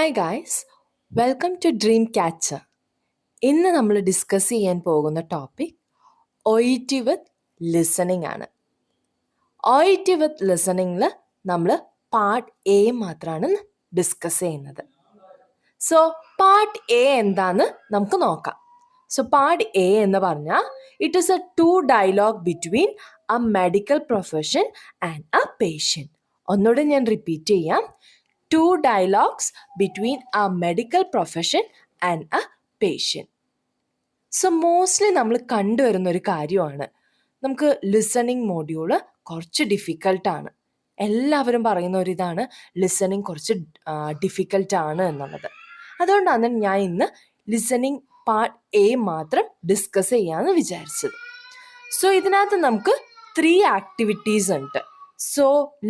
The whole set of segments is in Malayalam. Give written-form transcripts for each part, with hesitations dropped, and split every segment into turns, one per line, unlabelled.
Hi guys, welcome to Dream Catcher. ഇന്ന് നമ്മൾ ഡിസ്കസ് ചെയ്യാൻ പോകുന്ന ടോപ്പിക് OET വിത്ത് ലിസണിംഗ് ആണ്. OET വിത്ത് ലിസണിങ്ങിൽ നമ്മൾ പാർട്ട് എ മാത്രമാണ് ഡിസ്കസ് ചെയ്യുന്നത്. സോ പാർട്ട് എ എന്താന്ന് നമുക്ക് നോക്കാം. സോ പാർട്ട് എ എന്ന് പറഞ്ഞാൽ it is a 2 dialogue between a medical profession and a patient. ഒന്നുകൂടെ ഞാൻ റിപ്പീറ്റ് ചെയ്യാം. 2 dialogues between a medical profession and a patient. So mostly നമ്മൾ കണ്ടുവരുന്ന ഒരു കാര്യമാണ്, നമുക്ക് ലിസണിങ് മോഡ്യൂള് കുറച്ച് ഡിഫിക്കൽട്ടാണ്. എല്ലാവരും പറയുന്ന ഒരു ഇതാണ്, ലിസണിങ് കുറച്ച് ഡിഫിക്കൽട്ടാണ് എന്നുള്ളത്. അതുകൊണ്ടാണ് ഞാൻ ഇന്ന് ലിസണിങ് പാർട്ട് എ മാത്രം ഡിസ്കസ് ചെയ്യാമെന്ന് വിചാരിച്ചത്. സോ ഇതിനകത്ത് നമുക്ക് 3 ആക്ടിവിറ്റീസ് ഉണ്ട്. സോ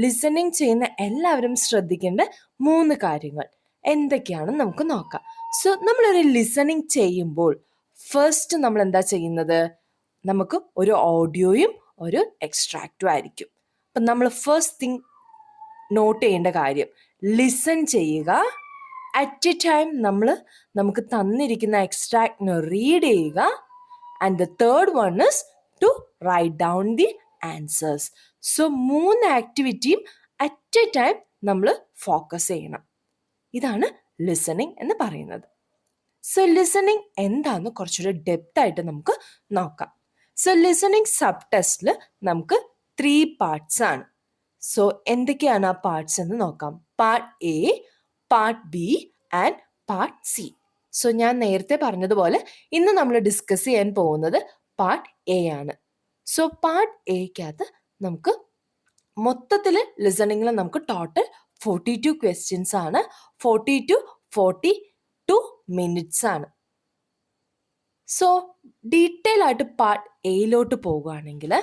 ലിസണിങ് ചെയ്യുന്ന എല്ലാവരും ശ്രദ്ധിക്കേണ്ട 3 കാര്യങ്ങൾ എന്തൊക്കെയാണെന്ന് നമുക്ക് നോക്കാം. സോ നമ്മളൊരു ലിസണിങ് ചെയ്യുമ്പോൾ ഫസ്റ്റ് നമ്മൾ എന്താ ചെയ്യുന്നത്, നമുക്ക് ഒരു ഓഡിയോയും ഒരു എക്സ്ട്രാക്റ്റും ആയിരിക്കും. അപ്പം നമ്മൾ ഫസ്റ്റ് തിങ് നോട്ട് ചെയ്യേണ്ട കാര്യം, ലിസൺ ചെയ്യുക. അറ്റ് എ ടൈം നമുക്ക് തന്നിരിക്കുന്ന എക്സ്ട്രാക്റ്റിന് റീഡ് ചെയ്യുക. And the third one is to write down the answers. So 3 ആക്ടിവിറ്റിയും അറ്റ് എ ടൈം നമ്മൾ ഫോക്കസ് ചെയ്യണം. ഇതാണ് ലിസണിങ് എന്ന് പറയുന്നത്. സോ ലിസണിങ് എന്താന്ന് കുറച്ചുകൂടെ ഡെപ്ത് ആയിട്ട് നമുക്ക് നോക്കാം. സോ ലിസണിങ് സബ് ടെസ്റ്റിൽ നമുക്ക് 3 പാർട്സ് ആണ്. സോ എന്തൊക്കെയാണ് ആ പാർട്സ് എന്ന് നോക്കാം. Part A, part B and part C. So ഞാൻ നേരത്തെ പറഞ്ഞതുപോലെ ഇന്ന് നമ്മൾ ഡിസ്കസ് ചെയ്യാൻ പോകുന്നത് പാർട്ട് എ ആണ്. സോ പാർട്ട് എക്കകത്ത് നമുക്ക് മൊത്തത്തിൽ ലിസണിങ്ങിൽ നമുക്ക് ടോട്ടൽ 42 ക്വസ്റ്റ്യൻസ് ആണ്. 40 to 42 മിനിറ്റ്സ് ആണ്. സോ ഡീറ്റെയിൽ ആയിട്ട് പാർട്ട് എയിലോട്ട് പോകുകയാണെങ്കിൽ,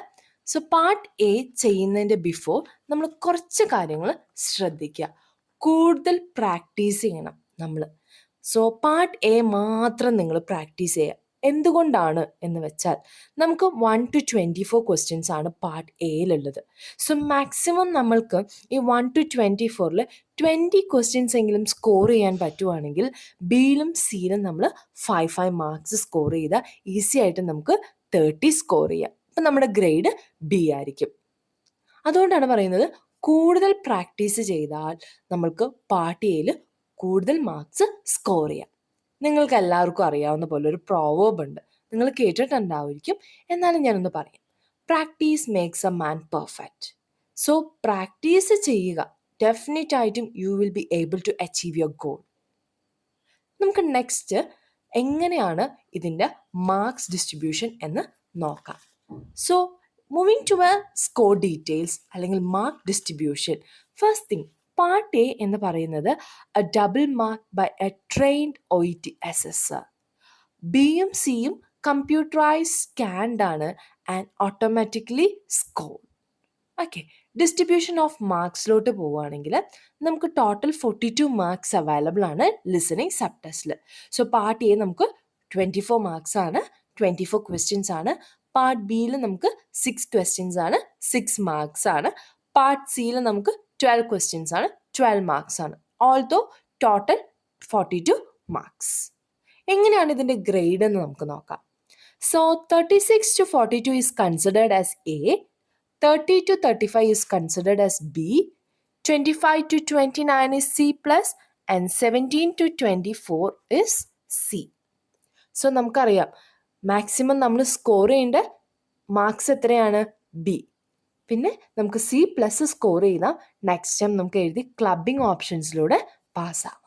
സോ പാർട്ട് എ ചെയ്യുന്നതിൻ്റെ ബിഫോർ നമ്മൾ കുറച്ച് കാര്യങ്ങൾ ശ്രദ്ധിക്കുക. കൂടുതൽ പ്രാക്ടീസ് ചെയ്യണം നമ്മൾ. സോ പാർട്ട് എ മാത്രം നിങ്ങൾ പ്രാക്ടീസ് ചെയ്യുക. എന്തുകൊണ്ടാണ് എന്ന് വെച്ചാൽ നമുക്ക് 1 to 24 ക്വസ്റ്റ്യൻസ് ആണ് പാർട്ട് എയിലുള്ളത്. സോ മാക്സിമം നമ്മൾക്ക് ഈ 1 to 24 20 ക്വസ്റ്റ്യൻസ് എങ്കിലും സ്കോർ ചെയ്യാൻ പറ്റുവാണെങ്കിൽ ബിയിലും സിയിലും നമ്മൾ 5 മാർക്സ് സ്കോർ ചെയ്താൽ ഈസി ആയിട്ട് നമുക്ക് 30 സ്കോർ ചെയ്യാം. അപ്പം നമ്മുടെ ഗ്രേഡ് ബി ആയിരിക്കും. അതുകൊണ്ടാണ് പറയുന്നത്, കൂടുതൽ പ്രാക്ടീസ് ചെയ്താൽ നമ്മൾക്ക് പാർട്ട് എയിൽ കൂടുതൽ മാർക്സ് സ്കോർ ചെയ്യാം. നിങ്ങൾക്ക് എല്ലാവർക്കും അറിയാവുന്ന പോലെ ഒരു പ്രോവേർബ് ഉണ്ട്, നിങ്ങൾ കേട്ടിട്ടുണ്ടാവുമായിരിക്കും, എന്നാലും ഞാനൊന്ന് പറയാം. Practice makes a man perfect. So practice ചെയ്യുക, ഡെഫിനറ്റ് ആയിട്ടും you will be able to achieve your goal. നമുക്ക് നെക്സ്റ്റ് എങ്ങനെയാണ് ഇതിൻ്റെ മാർക്സ് ഡിസ്ട്രിബ്യൂഷൻ എന്ന് നോക്കാം. So moving to a score details അല്ലെങ്കിൽ mark distribution. First thing, part A എന്ന് പറയുന്നത് a double mark by a trained OET assessor. ബിയും സിയും കമ്പ്യൂട്ടറൈസ് സ്കാൻഡ് ആണ് and automatically score. Okay, distribution of മാർക്സിലോട്ട് പോവുകയാണെങ്കിൽ നമുക്ക് ടോട്ടൽ 42 മാർക്സ് അവൈലബിൾ ആണ് ലിസണിങ് സബ് ടെസ്റ്റിൽ. സോ പാർട്ട് എ നമുക്ക് 24 മാർക്സ് ആണ്, 24 ക്വസ്റ്റ്യൻസ് ആണ്. പാർട്ട് ബിയിൽ നമുക്ക് 6 ക്വസ്റ്റ്യൻസ് ആണ്, 6 മാർക്സ് ആണ്. പാർട്ട് സിയിൽ നമുക്ക് 12 ക്വസ്റ്റ്യൻസ് ആണ്, 12 മാർക്സ് ആണ്. Although total 42 marks. എങ്ങനെയാണ് ഇതിൻ്റെ ഗ്രേഡ് എന്ന് നമുക്ക് നോക്കാം. So 36 to 42 is considered as A, 30 to 35 is considered as B, 25 to 29 is C plus and 17 to 24 is C. So നമുക്കറിയാം മാക്സിമം നമ്മൾ സ്കോർ ചെയ്യേണ്ട മാർക്സ് എത്രയാണ്, ബി. പിന്നെ നമുക്ക് സി പ്ലസ് സ്കോർ ചെയ്താൽ നെക്സ്റ്റ് ടൈം നമുക്ക് എഴുതി ക്ലബിംഗ് ഓപ്ഷൻസിലൂടെ പാസ്സാവാം.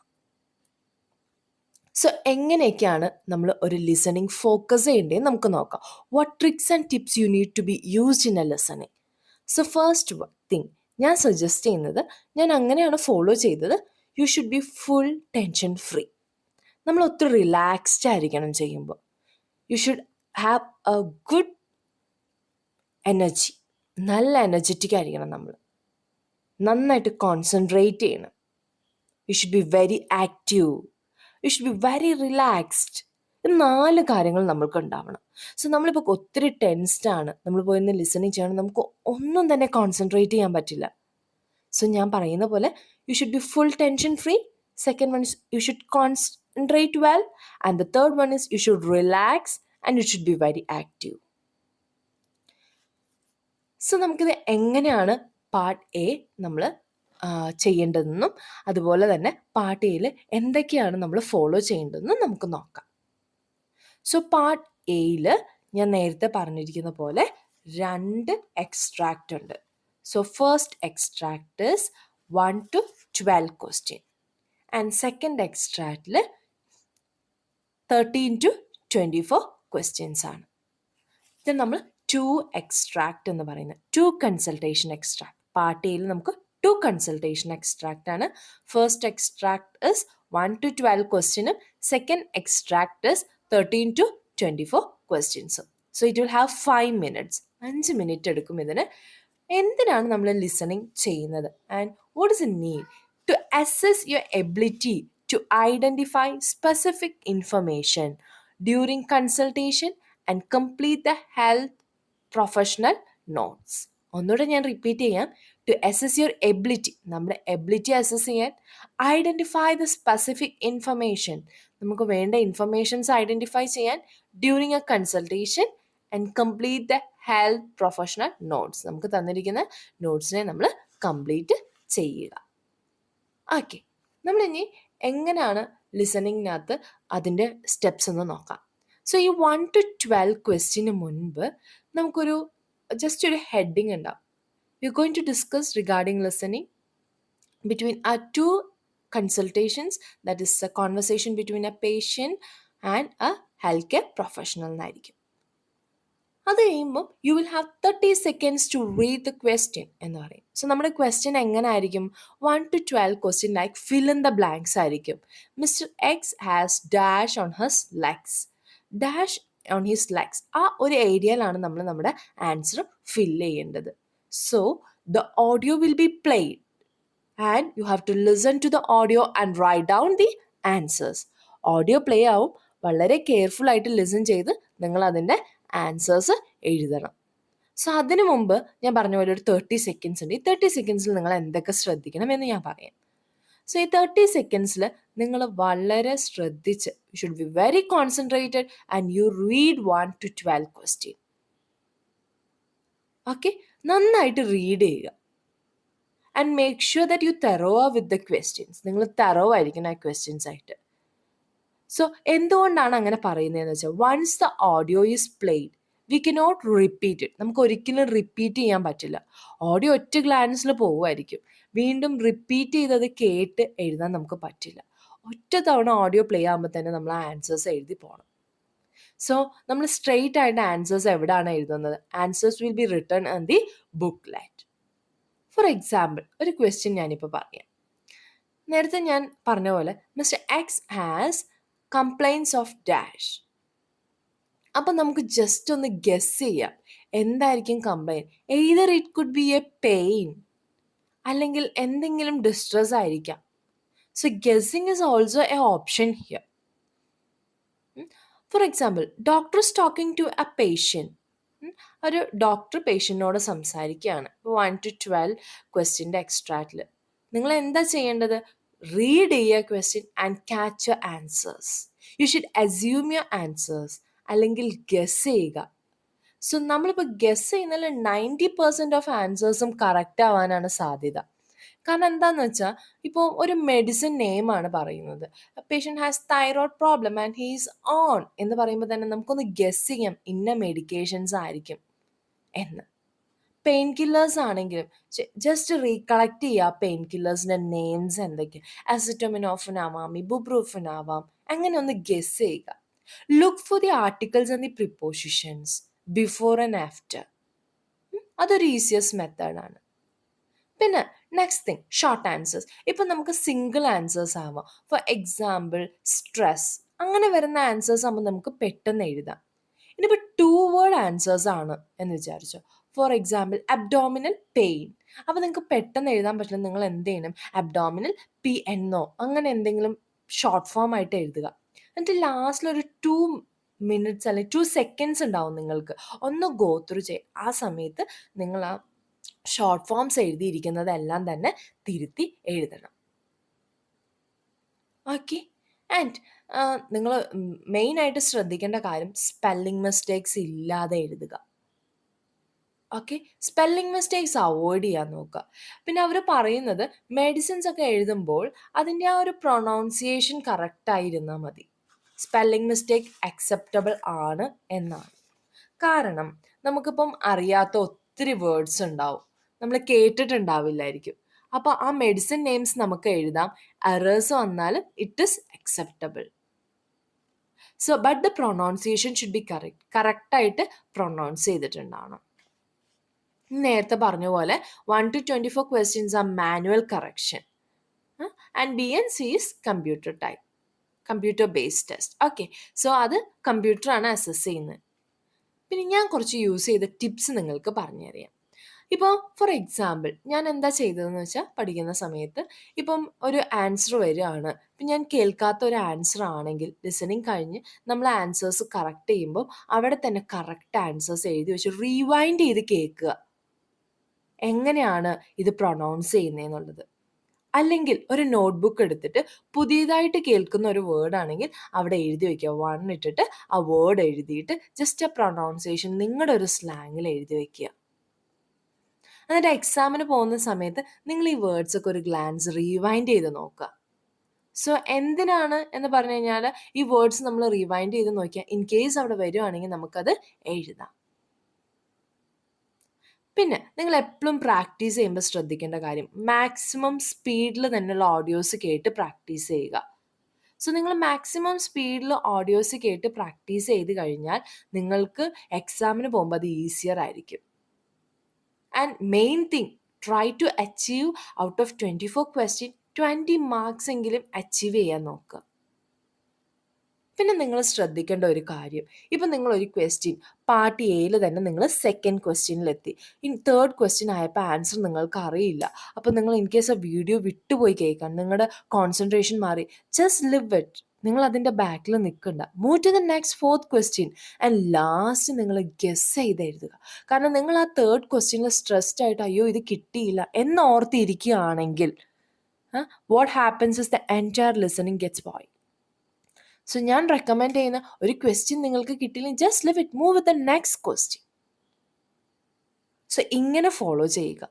സോ എങ്ങനെയൊക്കെയാണ് നമ്മൾ ഒരു ലിസണിങ് ഫോക്കസ് ചെയ്യേണ്ടത് നമുക്ക് നോക്കാം. What tricks and tips you need to be used in a listening. So first thing ഞാൻ സജസ്റ്റ് ചെയ്യുന്നത്, ഞാൻ അങ്ങനെയാണ് ഫോളോ ചെയ്തത്, you should be full tension free. നമ്മൾ ഒത്തിരി റിലാക്സ്ഡ് ആയിരിക്കണം ചെയ്യുമ്പോൾ. You should have a good energy, നല്ല എനർജറ്റിക് ആയിരിക്കണം. നമ്മൾ നന്നായിട്ട് കോൺസെൻട്രേറ്റ് ചെയ്യണം. You should be very active, you should be very relaxed. ഇത് 4 കാര്യങ്ങൾ നമ്മൾക്ക് ഉണ്ടാവണം. സോ നമ്മളിപ്പോൾ ഒത്തിരി ടെൻസ്ഡ് ആണ്, നമ്മൾ പോയിരുന്ന് ലിസണിങ് ചെയ്യണം, നമുക്ക് ഒന്നും തന്നെ കോൺസെൻട്രേറ്റ് ചെയ്യാൻ പറ്റില്ല. സോ ഞാൻ പറയുന്ന പോലെ U should be full tension free, second one is you should concentrate well, and the third one is you should relax and you should be very active. So നമുക്കിത് എങ്ങനെയാണ് പാർട്ട് എ നമ്മൾ ചെയ്യേണ്ടതെന്നും അതുപോലെ തന്നെ പാർട്ട് എയിൽ എന്തൊക്കെയാണ് നമ്മൾ ഫോളോ ചെയ്യേണ്ടതെന്നും നമുക്ക് നോക്കാം. സോ പാർട്ട് എയിൽ ഞാൻ നേരത്തെ പറഞ്ഞിരിക്കുന്ന പോലെ 2 എക്സ്ട്രാക്റ്റ് ഉണ്ട്. So first extract is 1 to 12 question and second എക്സ്ട്രാക്റ്റിൽ 13 to 24 ക്വസ്റ്റ്യൻസ് ആണ്. ഇത് നമ്മൾ 2 എക്സ്ട്രാക്റ്റ് എന്ന് പറയുന്നത് 2 കൺസൾട്ടേഷൻ എക്സ്ട്രാക്ട്. പാർട്ട് എയിൽ നമുക്ക് 2 കൺസൾട്ടേഷൻ എക്സ്ട്രാക്റ്റ് ആണ്. ഫസ്റ്റ് എക്സ്ട്രാക്ട് ഇസ് 1 to 12 ക്വസ്റ്റ്യനും സെക്കൻഡ് എക്സ്ട്രാക്ട് ഇസ് 13 to 24 ക്വസ്റ്റ്യൻസും. So it will have 5 minutes. 5 minute എടുക്കും ഇതിന്. എന്തിനാണ് നമ്മൾ ലിസണിങ് ചെയ്യുന്നത്? And what is a need? To assess your ability to identify specific information during consultation and complete the health professional notes. ഒന്നുകൂടെ ഞാൻ റിപ്പീറ്റ് ചെയ്യാം. ടു അസസ് യുവർ എബിലിറ്റി, നമ്മുടെ എബിലിറ്റി അസസ് ചെയ്യാൻ, ഐഡൻറ്റിഫൈ ദ സ്പെസിഫിക് ഇൻഫർമേഷൻ, നമുക്ക് വേണ്ട ഇൻഫർമേഷൻസ് ഐഡൻറ്റിഫൈ ചെയ്യാൻ during a consultation and complete the health professional notes. നമുക്ക് തന്നിരിക്കുന്ന നോട്ട്സിനെ നമ്മൾ കംപ്ലീറ്റ് ചെയ്യുക. ഓക്കെ, നമ്മളിനി എങ്ങനെയാണ് ലിസണിങ്ങിനകത്ത് അതിൻ്റെ സ്റ്റെപ്സ് എന്ന് നോക്കാം. സോ ഈ 1 to 12 ക്വസ്റ്റ്യന് മുൻപ് നമുക്കൊരു ജസ്റ്റ് ഒരു ഹെഡിങ് ഉണ്ടാവും. We are going to discuss regarding listening between our 2 consultations, that is a conversation between a patient and a healthcare professional എന്നായിരിക്കും. അത് കഴിയുമ്പം you will have 30 seconds to read the question എന്ന് പറയും. സോ നമ്മുടെ ക്വസ്റ്റ്യൻ എങ്ങനെ ആയിരിക്കും? 1 to 12 question like fill in the blanks ആയിരിക്കും. Mister X has dash on his legs. Dash on his legs, ആ ഒരു ഏരിയയിലാണ് നമ്മൾ നമ്മുടെ ആൻസർ ഫില്ല് ചെയ്യേണ്ടത്. So the audio will be played and you have to listen to the audio and write down the answers. Audio play ആവും, വളരെ കെയർഫുൾ ആയിട്ട് ലിസൺ ചെയ്ത് നിങ്ങൾ അതിൻ്റെ ആൻസേഴ്സ് എഴുതണം. സോ അതിനു മുമ്പ് ഞാൻ പറഞ്ഞ പോലെ ഒരു 30 seconds ഉണ്ട്. ഈ 30 secondsൽ നിങ്ങൾ എന്തൊക്കെ ശ്രദ്ധിക്കണം എന്ന് ഞാൻ പറയാം. സോ ഈ 30 secondsൽ നിങ്ങൾ വളരെ ശ്രദ്ധിച്ച്, U should be very concentrated and you read 1 to 12 question. Okay, നന്നായിട്ട് റീഡ് ചെയ്യുക. And make sure that you തെറോ with the questions. നിങ്ങൾ തെറോ ആയിരിക്കണം ആ ക്വസ്റ്റ്യൻസ് ആയിട്ട്. സോ എന്തുകൊണ്ടാണ് അങ്ങനെ പറയുന്നതെന്ന് വെച്ചാൽ, once the audio is played we cannot repeat it. നമുക്ക് ഒരിക്കലും റിപ്പീറ്റ് ചെയ്യാൻ പറ്റില്ല. ഓഡിയോ ഒറ്റ ഗ്ലാൻസിൽ പോവുമായിരിക്കും. വീണ്ടും റിപ്പീറ്റ് ചെയ്തത് കേട്ട് എഴുതാൻ നമുക്ക് പറ്റില്ല. ഒറ്റ തവണ ഓഡിയോ പ്ലേ ആകുമ്പോൾ തന്നെ നമ്മൾ ആ ആൻസേഴ്സ് എഴുതി പോകണം. സോ നമ്മൾ സ്ട്രെയിറ്റ് ആയിട്ട് ആൻസേഴ്സ് എവിടെയാണ് എഴുതുന്നത്? Answers will be written on the booklet. For example, ഒരു ക്വസ്റ്റ്യൻ ഞാനിപ്പോൾ പറയാം. നേരത്തെ ഞാൻ പറഞ്ഞ പോലെ mister X has complaints of dash. അപ്പം നമുക്ക് ജസ്റ്റ് ഒന്ന് ഗെസ് ചെയ്യാം എന്തായിരിക്കും complaint. Either it could be a pain, അല്ലെങ്കിൽ എന്തെങ്കിലും ഡിസ്ട്രെസ് ആയിരിക്കാം. So guessing is also a option here. For example, doctor is talking to a patient. ഒരു ഡോക്ടർ പേഷ്യൻറ്റിനോട് സംസാരിക്കുകയാണ്. 1 to 12 ക്വസ്റ്റ്യൻ്റെ എക്സ്ട്രാക്റ്റിൽ നിങ്ങൾ എന്താ ചെയ്യേണ്ടത്? റീഡ് ചെയ്യുക question and catch your answers. You should assume your answers, അല്ലെങ്കിൽ ഗെസ് ചെയ്യുക. സോ നമ്മളിപ്പോൾ ഗെസ് ചെയ്യുന്നതിൽ 90% ഓഫ് ആൻസേഴ്സും കറക്റ്റ് ആവാനാണ് സാധ്യത. കാരണം എന്താണെന്ന് വെച്ചാൽ, ഇപ്പോൾ ഒരു മെഡിസിൻ നെയിമാണ് പറയുന്നത്. Patient has thyroid problem and he's on എന്ന് പറയുമ്പോൾ തന്നെ നമുക്കൊന്ന് ഗെസ് ചെയ്യാം ഇന്ന മെഡിക്കേഷൻസ് ആയിരിക്കും എന്ന്. പെയിൻ കില്ലേഴ്സ് ആണെങ്കിലും ജസ്റ്റ് റീകളക്ട് ചെയ്യുക പെയിൻ കില്ലേഴ്സിൻ്റെ നെയിംസ് എന്തൊക്കെയാണ്. അസിറ്റമിനോഫൻ ആവാം, ഇബുപ്രൂഫൻ ആവാം. അങ്ങനെ ഒന്ന് ഗെസ് ചെയ്യുക. Look for the articles and the prepositions before and after. അതൊരു ഈസിയസ്റ്റ് മെത്തേഡാണ്. പിന്നെ നെക്സ്റ്റ് തിങ്, ഷോർട്ട് ആൻസേഴ്സ്. ഇപ്പം നമുക്ക് സിംഗിൾ ആൻസേഴ്സ് ആവാം. For example, stress. അങ്ങനെ വരുന്ന ആൻസേഴ്സ് ആകുമ്പോൾ നമുക്ക് പെട്ടെന്ന് എഴുതാം. ഇനിയിപ്പോൾ 2 word ആൻസേഴ്സ് ആണ് എന്ന് വിചാരിച്ചോ. For example, abdominal pain. അപ്പോൾ നിങ്ങൾക്ക് പെട്ടെന്ന് എഴുതാൻ പറ്റില്ല. നിങ്ങൾ എന്ത് ചെയ്യണം? അബ്ഡോമിനൽ PNO അങ്ങനെ എന്തെങ്കിലും ഷോർട്ട് ഫോം ആയിട്ട് എഴുതുക. എന്നിട്ട് ലാസ്റ്റിലൊരു 2 minutes അല്ലെങ്കിൽ 2 seconds ഉണ്ടാവും നിങ്ങൾക്ക് ഒന്ന് ഗോ ത്രൂ ചെയ്യാം. ആ സമയത്ത് നിങ്ങൾ ആ ഷോർട്ട് ഫോംസ് എഴുതിയിരിക്കുന്നതെല്ലാം തന്നെ തിരുത്തി എഴുതണം. ഓക്കെ. ആൻഡ് നിങ്ങൾ മെയിനായിട്ട് ശ്രദ്ധിക്കേണ്ട കാര്യം സ്പെല്ലിംഗ് മിസ്റ്റേക്സ് ഇല്ലാതെ എഴുതുക. ഓക്കെ, സ്പെല്ലിംഗ് മിസ്റ്റേക്സ് അവോയ്ഡ് ചെയ്യാൻ നോക്കുക. പിന്നെ അവർ പറയുന്നത് മെഡിസിൻസ് ഒക്കെ എഴുതുമ്പോൾ അതിൻ്റെ ആ ഒരു പ്രൊണൗൺസിയേഷൻ കറക്റ്റായിരുന്നാൽ മതി. സ്പെല്ലിംഗ് മിസ്റ്റേക്ക് അക്സെപ്റ്റബിൾ ആണ് എന്നാണ്. കാരണം നമുക്കിപ്പം അറിയാത്ത ഒത്തിരി വേർഡ്സ് ഉണ്ടാവും, നമ്മൾ കേട്ടിട്ടുണ്ടാവില്ലായിരിക്കും. അപ്പോൾ ആ മെഡിസിൻ നെയിംസ് നമുക്ക് എഴുതാം, എറേഴ്സ് വന്നാലും it is acceptable. So but the pronunciation should be കറക്റ്റായിട്ട് പ്രൊണൗൺസ് ചെയ്തിട്ടുണ്ടാവണം. നേരത്തെ പറഞ്ഞ പോലെ 1 to 24 questions are manual correction and BNC is computer based test. Okay, so അത് കമ്പ്യൂട്ടറാണ് അസസ് ചെയ്യുന്നത്. പിന്നെ ഞാൻ കുറച്ച് യൂസ് ചെയ്ത ടിപ്സ് നിങ്ങൾക്ക് പറഞ്ഞുതരാം. ഇപ്പോൾ ഫോർ എക്സാമ്പിൾ ഞാൻ എന്താ ചെയ്തതെന്ന് വെച്ചാൽ, പഠിക്കുന്ന സമയത്ത് ഇപ്പം ഒരു ആൻസർ വരികയാണ്, ഇപ്പം ഞാൻ കേൾക്കാത്ത ഒരു ആൻസർ ആണെങ്കിൽ ലിസണിങ് കഴിഞ്ഞ് നമ്മൾ ആൻസേഴ്സ് കറക്റ്റ് ചെയ്യുമ്പോൾ അവിടെ തന്നെ കറക്റ്റ് ആൻസേഴ്സ് എഴുതി വെച്ച് റീവൈൻഡ് ചെയ്ത് കേൾക്കുക, എങ്ങനെയാണ് ഇത് പ്രൊണൗൺസ് ചെയ്യുന്നതെന്നുള്ളത്. അല്ലെങ്കിൽ ഒരു നോട്ട്ബുക്ക് എടുത്തിട്ട് പുതിയതായിട്ട് കേൾക്കുന്ന ഒരു വേർഡ് ആണെങ്കിൽ അവിടെ എഴുതി വയ്ക്കുക, 1 ഇട്ടിട്ട് ആ വേർഡ് എഴുതിയിട്ട് ജസ്റ്റ് ആ പ്രൊണൗൺസിയേഷൻ നിങ്ങളുടെ ഒരു സ്ലാങ്ങിൽ എഴുതി വയ്ക്കുക. എന്നിട്ട് എക്സാമിന് പോകുന്ന സമയത്ത് നിങ്ങൾ ഈ വേർഡ്സ് ഒക്കെ ഒരു ഗ്ലാൻസ് റീവൈൻഡ് ചെയ്ത് നോക്കുക. സോ എന്തിനാണ് എന്ന് പറഞ്ഞു കഴിഞ്ഞാൽ ഈ വേർഡ്സ് നമ്മൾ റീവൈൻഡ് ചെയ്ത് നോക്കിയാൽ ഇൻ കേസ് അവിടെ വരുവാണെങ്കിൽ നമുക്കത് എഴുതാം. പിന്നെ നിങ്ങൾ എപ്പോഴും പ്രാക്ടീസ് ചെയ്യുമ്പോൾ ശ്രദ്ധിക്കേണ്ട കാര്യം, മാക്സിമം സ്പീഡിൽ തന്നെയുള്ള ഓഡിയോസ് കേട്ട് പ്രാക്ടീസ് ചെയ്യുക. സോ നിങ്ങൾ മാക്സിമം സ്പീഡിൽ ഓഡിയോസ് കേട്ട് പ്രാക്ടീസ് ചെയ്ത് കഴിഞ്ഞാൽ നിങ്ങൾക്ക് എക്സാമിന് പോകുമ്പോൾ അത് ഈസിയർ ആയിരിക്കും. And main thing, try to achieve out of 24 question 20 marks എങ്കിലും അച്ചീവ് ചെയ്യാൻ നോക്കുക. പിന്നെ നിങ്ങൾ ശ്രദ്ധിക്കേണ്ട ഒരു കാര്യം, ഇപ്പം നിങ്ങളൊരു ക്വസ്റ്റ്യൻ പാർട്ട് എയിൽ തന്നെ നിങ്ങൾ സെക്കൻഡ് ക്വസ്റ്റ്യനിലെത്തി, ഇനി തേർഡ് ക്വസ്റ്റ്യൻ ആയപ്പോൾ ആൻസർ നിങ്ങൾക്ക് അറിയില്ല, അപ്പോൾ നിങ്ങൾ ഇൻ കേസ് ആ വീഡിയോ വിട്ടുപോയി കേൾക്കാൻ, നിങ്ങളുടെ കോൺസെൻട്രേഷൻ മാറി, ജസ്റ്റ് ലിവ് ഇറ്റ്, നിങ്ങൾ അതിൻ്റെ ബാക്കിൽ നിൽക്കണ്ട, move to the next fourth question and last നിങ്ങൾ ഗെസ് ചെയ്ത് എഴുതുക. കാരണം നിങ്ങൾ ആ തേർഡ് ക്വസ്റ്റ്യനിൽ സ്ട്രെസ്ഡ് ആയിട്ട് അയ്യോ ഇത് കിട്ടിയില്ല എന്നോർത്തിരിക്കുകയാണെങ്കിൽ what happens is the entire listening gets spoiled. So ഞാൻ റെക്കമെൻഡ് ചെയ്യുന്ന ഒരു ക്വസ്റ്റ്യൻ നിങ്ങൾക്ക് കിട്ടിയില്ലെങ്കിൽ just leave it, move with the next question. So ഇങ്ങനെ ഫോളോ ചെയ്യുക.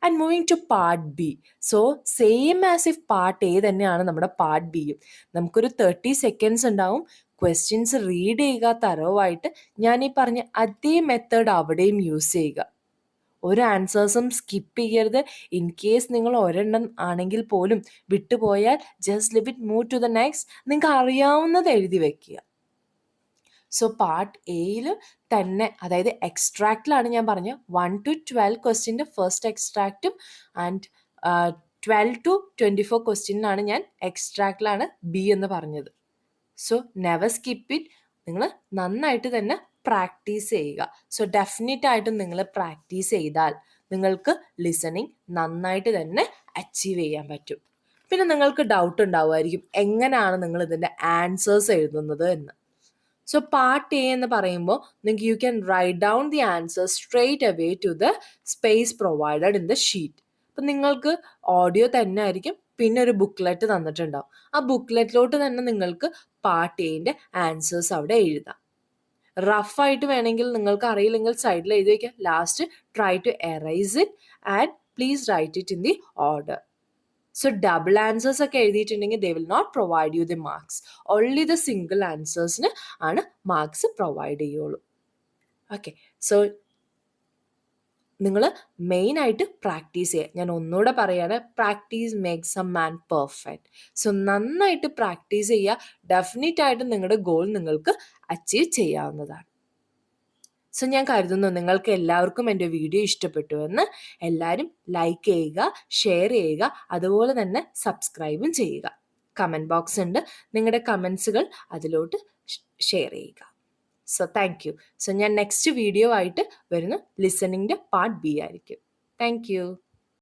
And moving to part B. So same as if part A തന്നെയാണ് നമ്മുടെ പാർട്ട് ബിയും. നമുക്കൊരു 30 സെക്കൻഡ്സ് ഉണ്ടാവും, ക്വസ്റ്റ്യൻസ് റീഡ് ചെയ്യുക തറവായിട്ട്. ഞാൻ ഈ പറഞ്ഞ അതേ മെത്തേഡ് അവിടെയും യൂസ് ചെയ്യുക. ഒരു ആൻസേഴ്സും സ്കിപ്പ് ചെയ്യരുത്. ഇൻ കേസ് നിങ്ങൾ ഒരെണ്ണം ആണെങ്കിൽ പോലും വിട്ടുപോയാൽ just leave it, move to the next, നിങ്ങൾക്ക് അറിയാവുന്നത് എഴുതി വെക്കുക. സോ പാർട്ട് എയിൽ തന്നെ, അതായത് എക്സ്ട്രാക്റ്റിലാണ് ഞാൻ പറഞ്ഞത് 1 to 12 ക്വസ്റ്റ്യൻ്റെ ഫസ്റ്റ് എക്സ്ട്രാക്റ്റും ആൻഡ് 12 to 24 ക്വസ്റ്റ്യനാണ് ഞാൻ എക്സ്ട്രാക്റ്റിലാണ് ബി എന്ന് പറഞ്ഞത്. So never skip it. നിങ്ങൾ നന്നായിട്ട് തന്നെ പ്രാക്ടീസ് ചെയ്യുക. സോ ഡെഫിനറ്റ് ആയിട്ടും നിങ്ങൾ പ്രാക്ടീസ് ചെയ്താൽ നിങ്ങൾക്ക് ലിസണിങ് നന്നായിട്ട് തന്നെ അച്ചീവ് ചെയ്യാൻ പറ്റും. പിന്നെ നിങ്ങൾക്ക് ഡൗട്ട് ഉണ്ടാവുമായിരിക്കും എങ്ങനെയാണ് നിങ്ങൾ ഇതിൻ്റെ ആൻസേഴ്സ് എഴുതുന്നത് എന്ന്. സോ പാർട്ട് എ എന്ന് പറയുമ്പോൾ നിങ്ങൾക്ക് you can write down the answers straight away to the space provided in the sheet. അപ്പം നിങ്ങൾക്ക് ഓഡിയോ തന്നെ ആയിരിക്കും, പിന്നെ ഒരു ബുക്ക്ലെറ്റ് തന്നിട്ടുണ്ടാവും. ആ ബുക്ക്ലെറ്റിലോട്ട് തന്നെ നിങ്ങൾക്ക് പാർട്ട് എന്റെ ആൻസേഴ്സ് അവിടെ എഴുതാം. റഫായിട്ട് വേണമെങ്കിൽ നിങ്ങൾക്ക് അറിയില്ലെങ്കിൽ സൈഡിൽ എഴുതി വയ്ക്കാം. Last try to erase it and please write it in the order. So double answers ഒക്കെ എഴുതിയിട്ടുണ്ടെങ്കിൽ they will not provide you the marks. Only the single ആൻസേഴ്സിന് ആണ് മാർക്സ് പ്രൊവൈഡ് ചെയ്യുള്ളൂ. ഓക്കെ, സോ നിങ്ങൾ മെയിനായിട്ട് പ്രാക്ടീസ് ചെയ്യുക. ഞാൻ ഒന്നുകൂടെ പറയാണ്, practice makes a man perfect. So നന്നായിട്ട് പ്രാക്ടീസ് ചെയ്യുക. ഡെഫിനറ്റ് ആയിട്ടും നിങ്ങളുടെ ഗോൾ നിങ്ങൾക്ക് അച്ചീവ് ചെയ്യാവുന്നതാണ്. സോ ഞാൻ കരുതുന്നു നിങ്ങൾക്ക് എല്ലാവർക്കും എൻ്റെ വീഡിയോ ഇഷ്ടപ്പെട്ടു എന്ന്. എല്ലാവരും ലൈക്ക് ചെയ്യുക, ഷെയർ ചെയ്യുക, അതുപോലെ തന്നെ സബ്സ്ക്രൈബും ചെയ്യുക. കമൻറ്റ് ബോക്സ് ഉണ്ട്, നിങ്ങളുടെ കമൻസുകൾ അതിലോട്ട് ഷെയർ ചെയ്യുക. So thank you. സോ ഞാൻ നെക്സ്റ്റ് വീഡിയോ ആയിട്ട് വരുന്ന ലിസണിങ്ങിൻ്റെ പാർട്ട് ബി ആയിരിക്കും. Thank you.